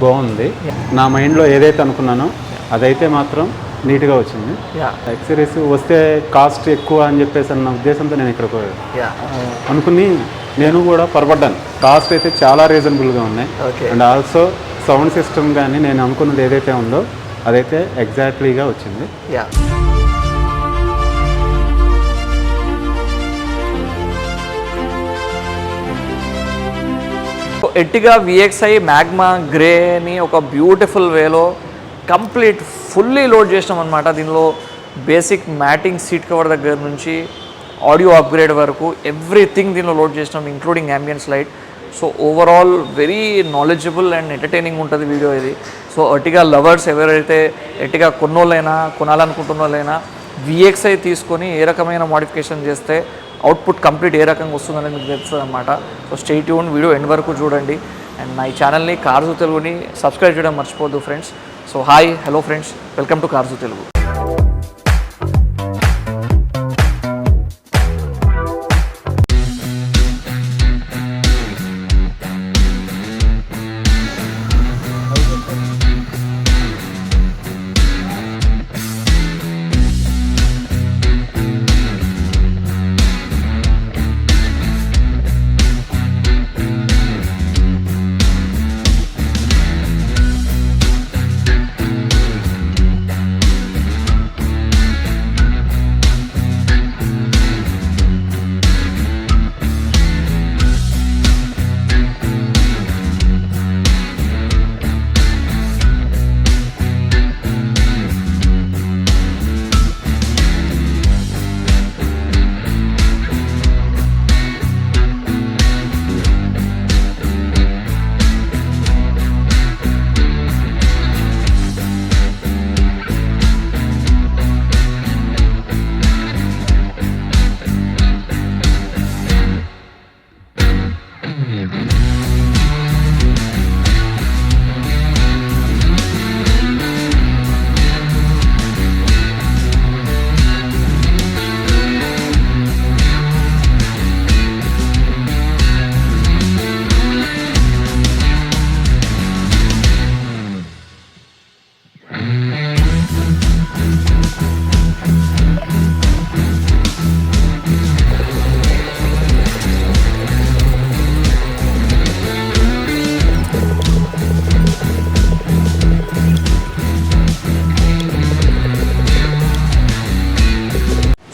బాగుంది. నా మైండ్లో ఏదైతే అనుకున్నానో అదైతే మాత్రం నీట్గా వచ్చింది. యాక్సెసరీస్ వస్తే కాస్ట్ ఎక్కువ అని చెప్పేసి అన్న ఉద్దేశంతో నేను ఇక్కడ అనుకుని నేను కూడా పొరపడ్డాను. కాస్ట్ అయితే చాలా రీజనబుల్గా ఉన్నాయి. అండ్ ఆల్సో సౌండ్ సిస్టమ్ కానీ నేను అనుకున్నది ఏదైతే ఉందో అదైతే ఎగ్జాక్ట్లీగా వచ్చింది. ఎర్టిగా VXi మ్యాగ్మా గ్రేని ఒక బ్యూటిఫుల్ వేలో కంప్లీట్ ఫుల్లీ లోడ్ చేసినాం అనమాట. దీనిలో బేసిక్ మ్యాటింగ్ సీట్ కవర్ దగ్గర నుంచి ఆడియో అప్గ్రేడ్ వరకు ఎవ్రీథింగ్ దీనిలో లోడ్ చేసినాం, including ambience light. So overall very knowledgeable and entertaining ఉంటుంది వీడియో ఇది. సో ఎర్టిగా లవర్స్ ఎవరైతే ఎర్టిగా కొనాలనుకుంటున్నోళ్ళైనా VXi తీసుకొని ఏ రకమైన మోడిఫికేషన్ చేస్తే అవుట్పుట్ కంప్లీట్ ఏ రకంగా వస్తుందనేది మీకు తెలుస్తుంది అనమాట. So stay tune, video end వరకు చూడండి. అండ్ నా ఈ ఛానల్ని కార్జు తెలుగుని సబ్స్క్రైబ్ చేయడం మర్చిపోద్దు friends. So hi, hello friends, welcome to cars Telugu.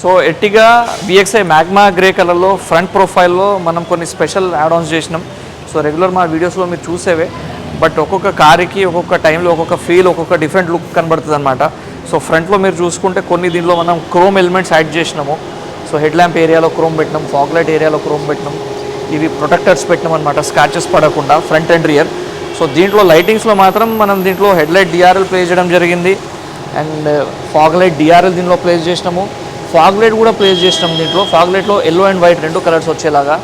So Ertiga VXi magma grey కలర్లో ఫ్రంట్ ప్రొఫైల్లో మనం కొన్ని స్పెషల్ యాడ్-ఆన్స్ చేసినాం. సో రెగ్యులర్ మా వీడియోస్లో మీరు చూసేవే, బట్ ఒక్కొక్క కార్కి ఒక్కొక్క టైంలో ఒక్కొక్క ఫీల్, ఒక్కొక్క డిఫరెంట్ లుక్ కనబడుతుంది అనమాట. సో ఫ్రంట్లో మీరు చూసుకుంటే కొన్ని దీనిలో మనం క్రోమ్ ఎలిమెంట్స్ యాడ్ చేసినాము. సో హెడ్ ల్యాంప్ ఏరియాలో క్రోమ్ పెట్టినాం, ఫాగ్ లైట్ ఏరియాలో క్రోమ్ పెట్టినాం, ఇవి ప్రొటెక్టర్స్ పెట్టినాం అనమాట స్క్రాచెస్ పడకుండా ఫ్రంట్ అండ్ రియర్. సో దీంట్లో లైటింగ్స్లో మాత్రం మనం దీంట్లో హెడ్ లైట్ DRL ప్లేస్ చేయడం జరిగింది. అండ్ ఫాగ్ లైట్ DRL దీనిలో ప్లేస్ చేసినాము, ఫాగ్ లైట్ కూడా ప్లేస్ చేసినాం. దీంట్లో ఫాగ్ లైట్లో ఎల్లో అండ్ వైట్ రెండు కలర్స్ వచ్చేలాగా.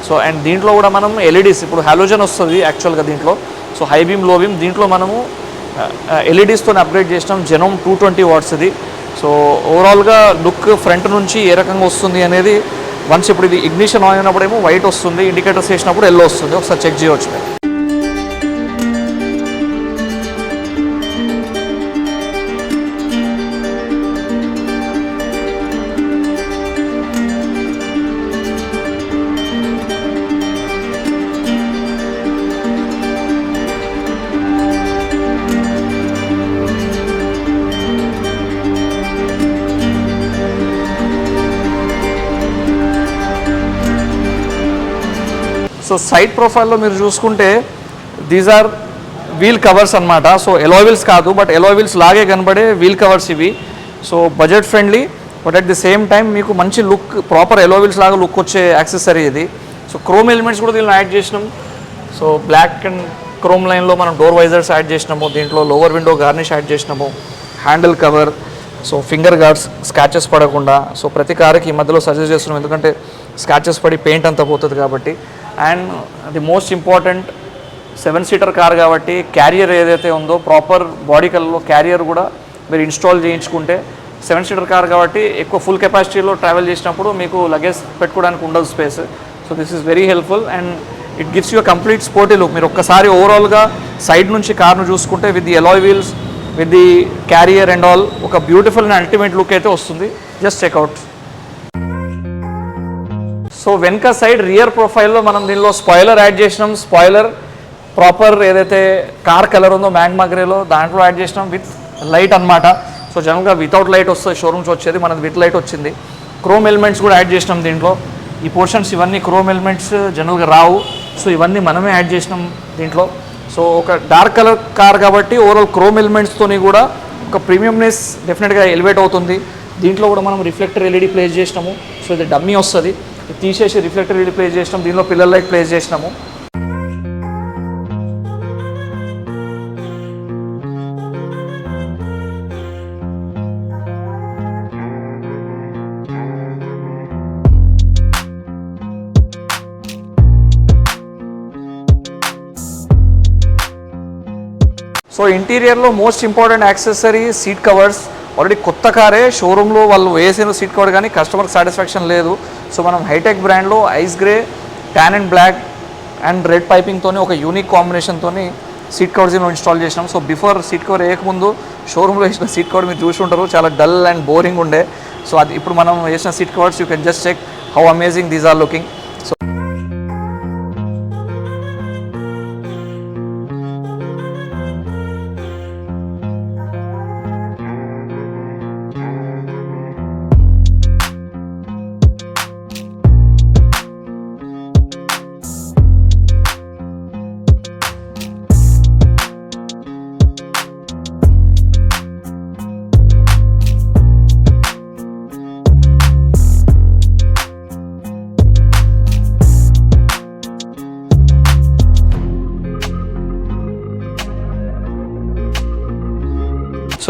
సో అండ్ దీంట్లో కూడా మనం LEDs, ఇప్పుడు హాలోజన్ వస్తుంది యాక్చువల్గా దీంట్లో. సో హై బీమ్, లో బీమ్, దీంట్లో మనము LEDస్తో అప్గ్రేడ్ చేసినాం. జెనోమ్ 220 వాట్స్ ఇది. సో ఓవరాల్గా లుక్ ఫ్రంట్ నుంచి ఏ రకంగా వస్తుంది అనేది వన్స్ ఇప్పుడు ఇది ఇగ్నిషన్ ఆన్ అయినప్పుడేమో వైట్ వస్తుంది, ఇండికేటర్స్ వేసినప్పుడు ఎల్లో వస్తుంది. ఒకసారి చెక్ చేయవచ్చు. సో సైడ్ ప్రొఫైల్లో మీరు చూసుకుంటే దీస్ ఆర్ వీల్ కవర్స్ అనమాట. సో ఎలాయ్ వీల్స్ కాదు, బట్ ఎలాయ్ వీల్స్ లాగే కనబడే వీల్ కవర్స్ ఇవి. So budget friendly, but at the same time మీకు మంచి లుక్, ప్రాపర్ ఎలాయ్ వీల్స్ లాగా లుక్ వచ్చే యాక్సెసరీ ఇది. సో క్రోమ్ ఎలిమెంట్స్ కూడా దీనిలో యాడ్ చేసినాం. సో బ్లాక్ అండ్ క్రోమ్ లైన్లో మనం డోర్ వైజర్స్ యాడ్ చేసినాము, దీంట్లో లోవర్ విండో గార్నిష్ యాడ్ చేసినాము, handle cover, so finger guards scratches పడకుండా. సో ప్రతి కార్కి ఈ మధ్యలో సజెస్ట్ చేస్తున్నాం, ఎందుకంటే స్క్రాచెస్ పడి పెయింట్ అంతా పోతుంది కాబట్టి. అండ్ ది మోస్ట్ ఇంపార్టెంట్ 7-సీటర్ కార్ కాబట్టి క్యారియర్ ఏదైతే ఉందో ప్రాపర్ బాడీ కలర్లో క్యారియర్ కూడా మీరు ఇన్స్టాల్ చేయించుకుంటే, 7-సీటర్ కార్ కాబట్టి ఎక్కువ ఫుల్ కెపాసిటీలో ట్రావెల్ చేసినప్పుడు మీకు లగేజ్ పెట్టుకోవడానికి ఉండదు space. So this is very helpful. And it gives you complete sporty look. మీరు ఒక్కసారి ఓవరాల్గా సైడ్ నుంచి కార్ను చూసుకుంటే with the alloy wheels with the carrier and all ఒక బ్యూటిఫుల్ అండ్ అల్టిమేట్ లుక్ అయితే వస్తుంది. Just checkout. సో వెనక సైడ్ రియర్ ప్రొఫైల్లో మనం దీనిలో స్పాయిలర్ యాడ్ చేసినాం. స్పాయిలర్ ప్రాపర్ ఏదైతే కార్ కలర్ ఉందో మ్యాగ్మా గ్రేలో దాంట్లో యాడ్ చేసినాం విత్ లైట్ అనమాట. సో జనరల్గా వితౌట్ లైట్ వస్తుంది షోరూమ్స్ వచ్చేది, మనది విత్ లైట్ వచ్చింది. క్రోమ్ ఎలిమెంట్స్ కూడా యాడ్ చేసినాం దీంట్లో. ఈ పోర్షన్స్ ఇవన్నీ క్రోమ్ ఎలిమెంట్స్ జనరల్గా రావు, సో ఇవన్నీ మనమే యాడ్ చేసినాం దీంట్లో. సో ఒక డార్క్ కలర్ కార్ కాబట్టి ఓవరాల్ క్రోమ్ ఎలిమెంట్స్తోని కూడా ఒక ప్రీమియంనెస్ డెఫినెట్గా ఎలివేట్ అవుతుంది. దీంట్లో కూడా మనం రిఫ్లెక్టర్ ఎల్ఈడి ప్లేస్ చేసినాము. సో ఇది డమ్మీ వస్తుంది, తీసేసి రిఫ్లెక్టర్ ఎల్ఈడి ప్లేస్ చేసినాం. దీనిలో పిల్లల లైట్ ప్లేస్ చేసినాము. సో ఇంటీరియర్లో most important accessory seat covers. Already కొత్త కారే షోరూంలో వాళ్ళు వేసిన సీట్ కవర్ కానీ కస్టమర్కి సాటిస్ఫాక్షన్ లేదు. సో మనం హైటెక్ బ్రాండ్లో ice grey, tan and black and red పైపింగ్తో ఒక యూనిక్ కాంబినేషన్తో సీట్ కవర్స్ ఇన్స్టాల్ చేసినాం. సో బిఫోర్ సీట్ కవర్ వేయకముందు షోరూంలో వేసిన సీట్ కవర్ మీరు చూసి ఉంటారు, చాలా డల్ అండ్ బోరింగ్ ఉండే. సో అది ఇప్పుడు మనం వేసిన seat covers you can just check how amazing these are looking. So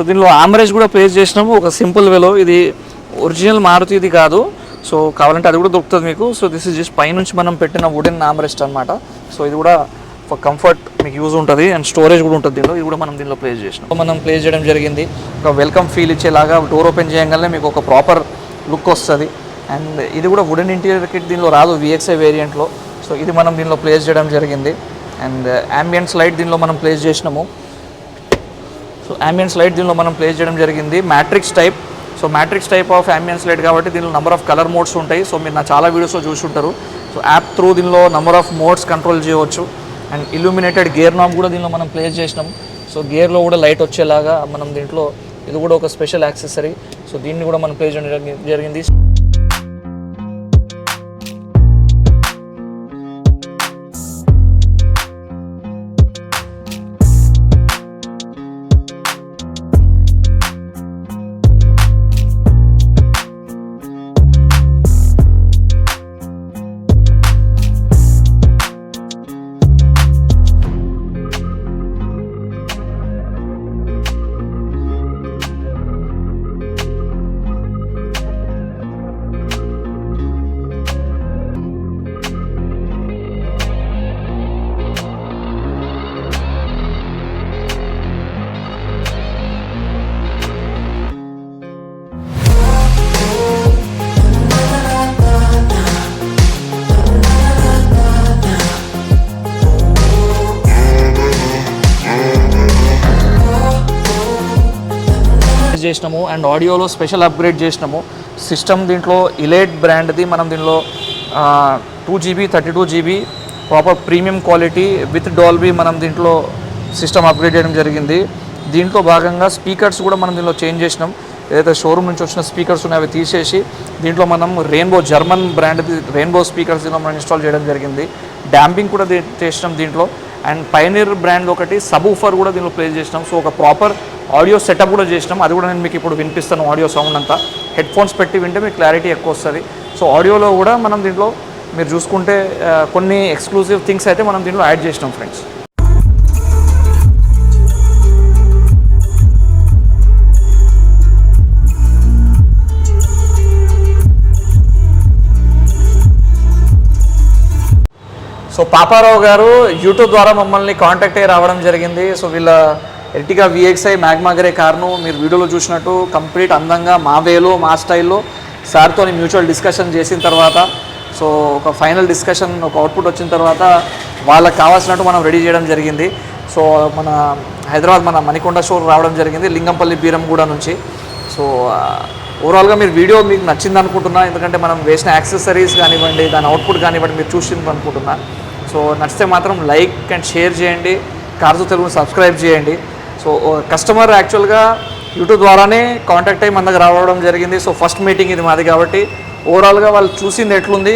so దీనిలో ఆమ్రేజ్ కూడా ప్లేస్ చేసినాము ఒక సింపుల్ వేలో. ఇది ఒరిజినల్ మారుతి ఇది కాదు, సో కావాలంటే అది కూడా దొరుకుతుంది మీకు. సో దిస్ ఇస్ జస్ట్ పైనుంచి మనం పెట్టిన వుడెన్ ఆమ్రెస్ట్ అనమాట. సో ఇది కూడా ఫర్ కంఫర్ట్ మీకు యూజ్ ఉంటుంది అండ్ స్టోరేజ్ కూడా ఉంటుంది దీనిలో. ఇది కూడా మనం దీనిలో ప్లేస్ చేసినాం. మనం ప్లేస్ చేయడం జరిగింది. ఒక వెల్కమ్ ఫీల్ ఇచ్చేలాగా డోర్ ఓపెన్ చేయగానే మీకు ఒక ప్రాపర్ లుక్ వస్తుంది. అండ్ ఇది కూడా వుడెన్ ఇంటీరియర్ కిట్ దీనిలో రాదు VXI వేరియంట్లో. సో ఇది మనం దీనిలో ప్లేస్ చేయడం జరిగింది. అండ్ అంబియన్స్ లైట్ దీనిలో మనం ప్లేస్ చేసినాము. సో అంబియన్స్ లైట్ దీనిలో మనం ప్లేస్ చేయడం జరిగింది. Matrix type. So matrix type of ambience light కాబట్టి దీనిలో నెంబర్ ఆఫ్ కలర్ మోడ్స్ ఉంటాయి. సో మీరు నా చాలా వీడియోస్లో చూసి ఉంటారు. సో యాప్ త్రూ దీనిలో నెంబర్ ఆఫ్ మోడ్స్ కంట్రోల్ చేయవచ్చు. అండ్ ఇల్యూమినేటెడ్ గేర్ నాబ్ కూడా దీనిలో మనం ప్లేస్ చేసినాం. సో గేర్లో కూడా లైట్ వచ్చేలాగా మనం దీంట్లో ఇది కూడా ఒక స్పెషల్ యాక్సెసరీ. సో దీన్ని కూడా మనం ప్లేస్ చేయడం జరిగింది. చేసినాము అండ్ ఆడియోలో స్పెషల్ అప్గ్రేడ్ చేసినాము. సిస్టమ్ దీంట్లో ఇలేట్ బ్రాండ్ది. మనం దీనిలో 2GB 32GB proper premium quality with Dolby మనం దీంట్లో సిస్టమ్ అప్గ్రేడ్ చేయడం జరిగింది. దీంట్లో భాగంగా స్పీకర్స్ కూడా మనం దీనిలో చేంజ్ చేసినాం. ఏదైతే షోరూమ్ నుంచి వచ్చిన స్పీకర్స్ ఉన్నాయో అవి తీసేసి దీంట్లో మనం రెయిన్బో జర్మన్ బ్రాండ్ది రెయిన్బో స్పీకర్స్ దీనిలో మనం ఇన్స్టాల్ చేయడం జరిగింది. డాంపింగ్ కూడా చేసినాం దీంట్లో. అండ్ పైనీర్ బ్రాండ్ ఒకటి సబ్ ఊఫర్ కూడా దీనిలో ప్లేస్ చేసినాం. సో ఒక ప్రాపర్ ఆడియో సెటప్ కూడా చేసినాం. అది కూడా నేను మీకు ఇప్పుడు వినిపిస్తాను. ఆడియో సౌండ్ అంతా హెడ్ ఫోన్స్ పెట్టి వింటే మీకు క్లారిటీ ఎక్కువ వస్తుంది. సో ఆడియోలో కూడా మనం దీంట్లో మీరు చూసుకుంటే కొన్ని ఎక్స్క్లూజివ్ థింగ్స్ అయితే మనం దీంట్లో యాడ్ చేసినాం ఫ్రెండ్స్. సో పాపారావు గారు యూట్యూబ్ ద్వారా మమ్మల్ని కాంటాక్ట్ అయ్యి రావడం జరిగింది. సో వీళ్ళ ఎర్టిగా VXI మ్యాగ్మా గ్రే కార్ను మీరు వీడియోలో చూసినట్టు కంప్లీట్ అందంగా మా వేలో మా స్టైల్లో సార్తో మ్యూచువల్ డిస్కషన్ చేసిన తర్వాత సో ఒక ఫైనల్ డిస్కషన్, ఒక అవుట్పుట్ వచ్చిన తర్వాత వాళ్ళకి కావాల్సినట్టు మనం రెడీ చేయడం జరిగింది. సో మన హైదరాబాద్ మన మణికొండ స్టోర్ రావడం జరిగింది, లింగంపల్లి బీరంగూడ నుంచి. సో ఓవరాల్గా మీరు వీడియో మీకు నచ్చింది అనుకుంటున్నా, ఎందుకంటే మనం వేసిన యాక్సెసరీస్ కానివ్వండి, దాని అవుట్పుట్ కానివ్వండి మీరు చూసింది అనుకుంటున్నా. సో నచ్చితే మాత్రం లైక్ అండ్ షేర్ చేయండి, కార్జో తెలుగుని సబ్స్క్రైబ్ చేయండి. సో కస్టమర్ యాక్చువల్గా యూట్యూబ్ ద్వారానే కాంటాక్ట్ అయ్యి మన దగ్గర రావడం జరిగింది. సో ఫస్ట్ మీటింగ్ ఇది మాది కాబట్టి ఓవరాల్గా వాళ్ళు చూసింది ఎట్లుంది,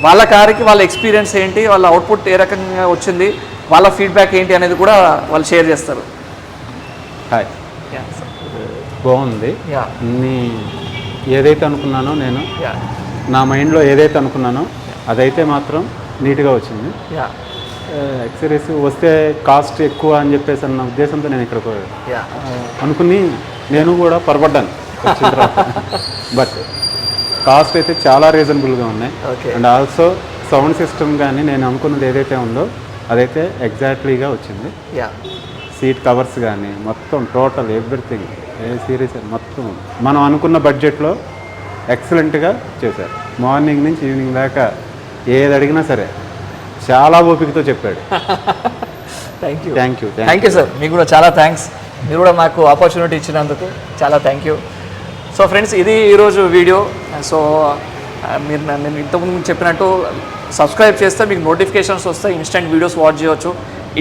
వాళ్ళ కార్కి వాళ్ళ ఎక్స్పీరియన్స్ ఏంటి, వాళ్ళ అవుట్పుట్ ఏ రకంగా వచ్చింది, వాళ్ళ ఫీడ్బ్యాక్ ఏంటి అనేది కూడా వాళ్ళు షేర్ చేస్తారు. హాయ్, బాగుంది. అన్నీ ఏదైతే అనుకున్నానో నేను నా మైండ్లో ఏదైతే అనుకున్నానో అదైతే మాత్రం నీట్గా వచ్చింది. యాక్సరీస్ వస్తే కాస్ట్ ఎక్కువ అని చెప్పేసి అన్న ఉద్దేశంతో నేను ఇక్కడికి అనుకుని నేను కూడా పొరపడ్డాను వచ్చిన తర్వాత. బట్ కాస్ట్ అయితే చాలా రీజనబుల్గా ఉన్నాయి. అండ్ ఆల్సో సౌండ్ సిస్టమ్ కానీ నేను అనుకున్నది ఏదైతే ఉందో అదైతే ఎగ్జాక్ట్లీగా వచ్చింది. సీట్ కవర్స్ కానీ మొత్తం టోటల్ ఎవ్రీథింగ్ ఏ సిరీస్ మొత్తం మనం అనుకున్న బడ్జెట్లో ఎక్సలెంట్గా చేశారు. మార్నింగ్ నుంచి ఈవినింగ్ దాకా ఏది అడిగినా సరే చాలా ఓపికతో చెప్పాడు. థ్యాంక్ యూ సార్, మీకు కూడా చాలా థ్యాంక్స్. మీరు కూడా నాకు ఆపర్చునిటీ ఇచ్చినందుకు చాలా థ్యాంక్ యూ. సో ఫ్రెండ్స్, ఇది ఈరోజు వీడియో. సో మీరు నేను ఇంతకుముందు చెప్పినట్టు సబ్స్క్రైబ్ చేస్తే మీకు నోటిఫికేషన్స్ వస్తాయి, ఇన్స్టెంట్ వీడియోస్ వాచ్ చేయవచ్చు.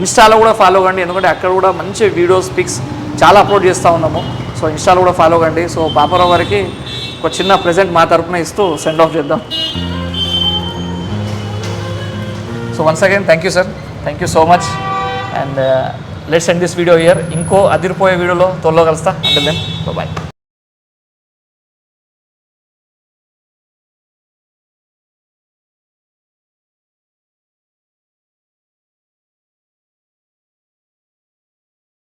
ఇన్స్టాలో కూడా ఫాలో కండి, ఎందుకంటే అక్కడ కూడా మంచి వీడియోస్ పిక్స్ చాలా అప్లోడ్ చేస్తూ ఉన్నాము. సో ఇన్స్టాలో కూడా ఫాలో కండి. సో పాపారావు గారికి ఒక చిన్న ప్రెజెంట్ మా తరపున ఇస్తూ సెండ్ ఆఫ్ చేద్దాం. So once again thank you sir, thank you so much. And let's end this video here. ఇంకో అదిరిపోయే వీడియోలో త్వరలో కలుస్తా. అంటే దెన్ బాయ్.